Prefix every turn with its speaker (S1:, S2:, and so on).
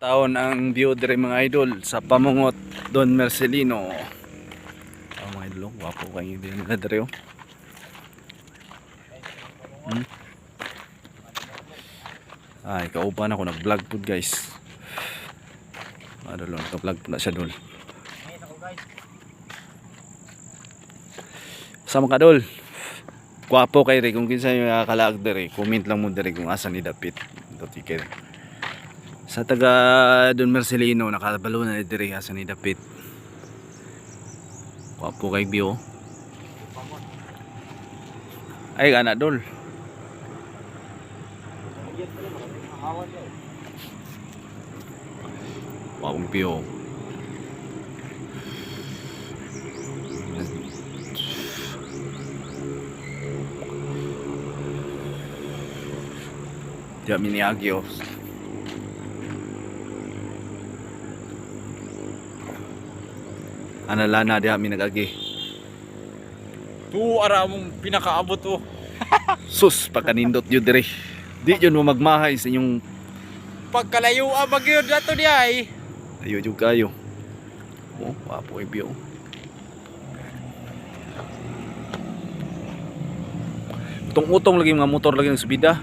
S1: Taon ang view dire mga idol sa Pamungot Don Marcelino. Mga idol, wapo kayo din na dire. Ay, kauban ako nag-vlog po guys. Idol, nag-vlog po na siya dol. Sama ka dol. Wapo kay re kung kinsa yung kalaag dire, comment lang mo dire kung asa ni Dapit. Ito tiket. Sa taga Don Marcelino nakabalo na dire asa ni Dapit. Wapo kay view. Ay ana dol. Wapong view. Diya miniagyo. Analana diya minagagi.
S2: Tu ara mong pinakaabot oh.
S1: Sus pagkanindot yun dire. Di yun mo magmahay sa inyong
S2: Pagkalayo magyud dato di ay.
S1: ayo jud kayo. Oh, wapo kay view. Utong-utong lagi mga motor lagi ng subida.